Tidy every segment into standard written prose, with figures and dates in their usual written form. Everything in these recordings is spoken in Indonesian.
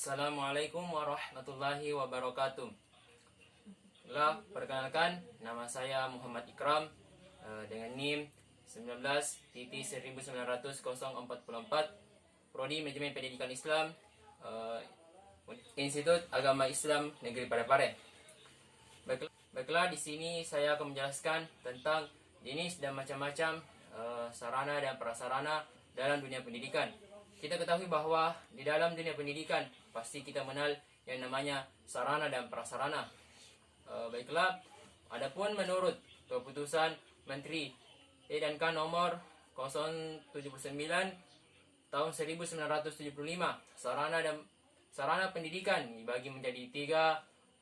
Assalamualaikum warahmatullahi wabarakatuh. Perkenalkan, nama saya Muhammad Ikram dengan NIM 19.190044, Prodi Manajemen Pendidikan Islam, Institut Agama Islam Negeri Parepare. Baiklah, di sini saya akan menjelaskan tentang jenis dan macam-macam sarana dan prasarana dalam dunia pendidikan. Kita ketahui bahwa di dalam dunia pendidikan pasti kita mengenal yang namanya sarana dan prasarana. Baiklah, adapun menurut keputusan Menteri E&K nomor 079 tahun 1975, sarana pendidikan dibagi menjadi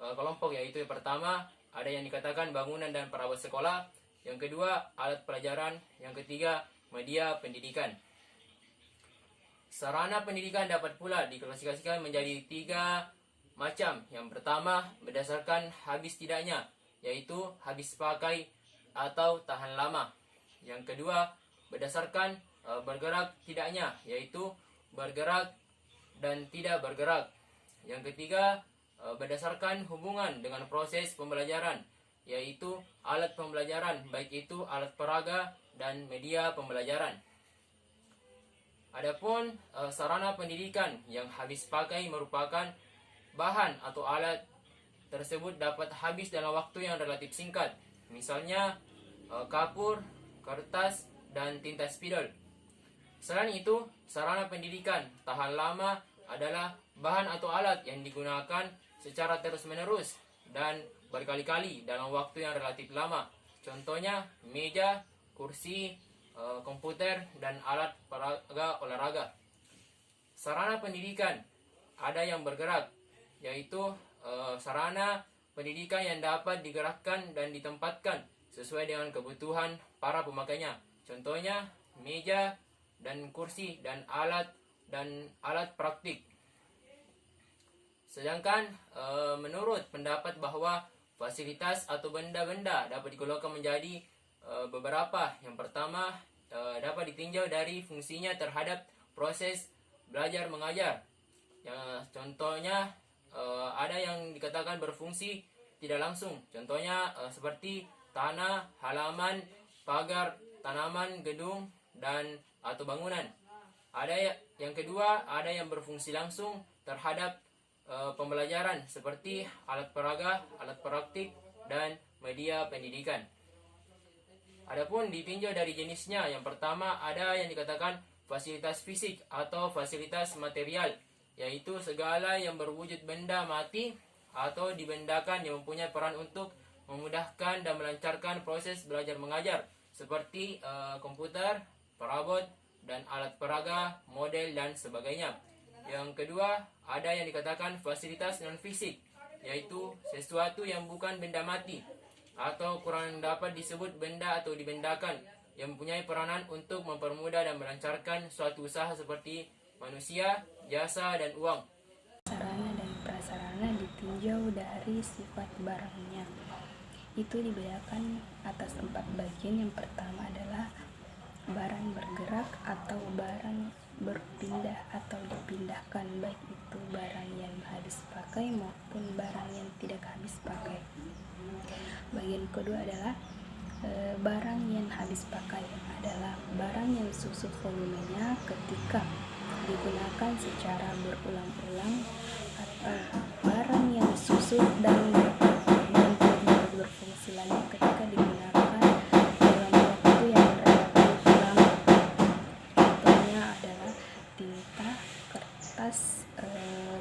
3 kelompok, yaitu yang pertama ada yang dikatakan bangunan dan perabot sekolah, yang kedua alat pelajaran, yang ketiga media pendidikan. Sarana pendidikan dapat pula diklasifikasikan menjadi 3 macam. Yang pertama berdasarkan habis tidaknya, yaitu habis pakai atau tahan lama. Yang kedua berdasarkan bergerak tidaknya, yaitu bergerak dan tidak bergerak. Yang ketiga berdasarkan hubungan dengan proses pembelajaran, yaitu alat pembelajaran, baik itu alat peraga dan media pembelajaran. Adapun sarana pendidikan yang habis pakai merupakan bahan atau alat tersebut dapat habis dalam waktu yang relatif singkat. Misalnya kapur, kertas, dan tinta spidol. Selain itu, sarana pendidikan tahan lama adalah bahan atau alat yang digunakan secara terus-menerus dan berkali-kali dalam waktu yang relatif lama. Contohnya meja, kursi, komputer, dan alat peraga olahraga. Sarana pendidikan ada yang bergerak, yaitu sarana pendidikan yang dapat digerakkan dan ditempatkan sesuai dengan kebutuhan para pemakainya. Contohnya meja dan kursi dan alat praktik. Sedangkan menurut pendapat bahwa fasilitas atau benda-benda dapat digolongkan menjadi beberapa. Yang pertama dapat ditinjau dari fungsinya terhadap proses belajar mengajar. Contohnya ada yang dikatakan berfungsi tidak langsung. Contohnya seperti tanah, halaman, pagar, tanaman, gedung, dan atau bangunan. Yang kedua ada yang berfungsi langsung terhadap pembelajaran seperti alat peraga, alat praktik, dan media pendidikan. Adapun ditinjau dari jenisnya, yang pertama ada yang dikatakan fasilitas fisik atau fasilitas material, yaitu segala yang berwujud benda mati atau dibendakan yang mempunyai peran untuk memudahkan dan melancarkan proses belajar mengajar, seperti komputer, perabot, dan alat peraga, model, dan sebagainya. Yang kedua ada yang dikatakan fasilitas non fisik, yaitu sesuatu yang bukan benda mati atau kurang dapat disebut benda atau dibendakan, yang mempunyai peranan untuk mempermudah dan melancarkan suatu usaha seperti manusia, jasa, dan uang. Sarana dan prasarana ditinjau dari sifat barangnya. Itu dibedakan atas 4 bagian. Yang pertama adalah barang bergerak atau barang berpindah atau dipindahkan, baik itu barang yang habis pakai maupun barang yang tidak habis pakai. Bagian kedua adalah barang yang habis pakai, adalah barang yang susut volumenya ketika digunakan secara berulang-ulang, atau barang yang susut dan tidak berfungsi lagi ketika digunakan dalam waktu yang relatif lama. Contohnya adalah tinta, kertas,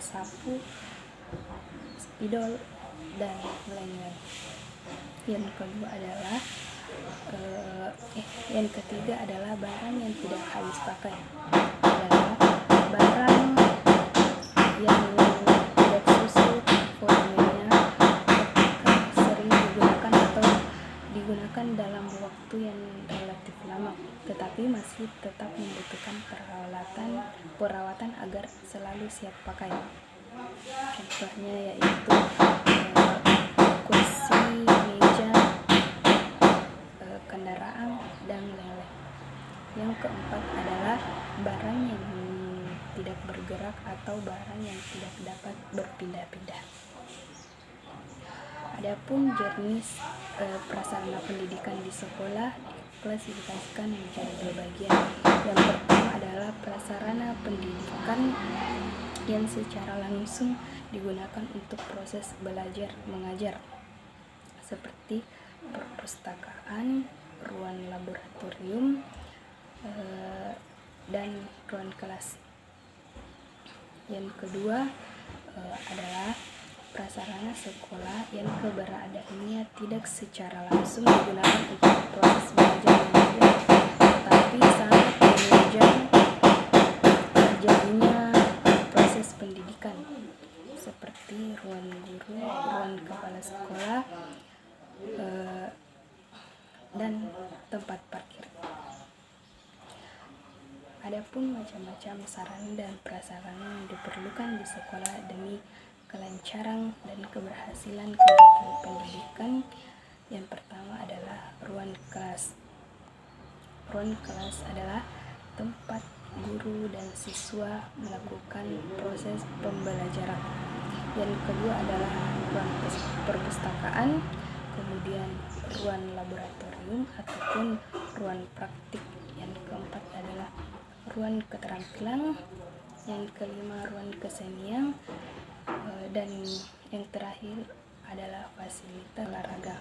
sapu, spidol, dan lain-lain. Yang ketiga adalah barang yang tidak habis pakai, adalah barang yang tidak susut volumenya ketika sering digunakan atau digunakan dalam waktu yang relatif lama, tetapi masih tetap membutuhkan perawatan agar selalu siap pakai. Contohnya yaitu kursi, meja, kendaraan, dan lain-lain. Yang keempat adalah barang yang tidak bergerak atau barang yang tidak dapat Adapun jenis prasarana pendidikan di sekolah diklasifikasikan menjadi dua bagian. Yang pertama adalah prasarana pendidikan yang secara langsung digunakan untuk proses belajar mengajar, seperti perpustakaan, ruang laboratorium, dan ruang kelas. Yang kedua adalah prasarana sekolah yang keberadaannya tidak secara langsung digunakan untuk proses belajar mengajar, tetapi sangat menunjang terjadinya proses pendidikan, seperti ruang guru, ruang kepala sekolah, dan tempat parkir. Adapun macam-macam sarana dan prasarana yang diperlukan di sekolah demi kelancaran dan keberhasilan kegiatan pendidikan. Yang pertama adalah ruang kelas. Ruang kelas adalah tempat guru dan siswa melakukan proses pembelajaran. Yang kedua adalah ruang perpustakaan, kemudian ruang laboratorium ataupun ruang praktik. Yang keempat adalah ruang keterampilan, yang kelima ruang kesenian, dan yang terakhir adalah fasilitas olahraga.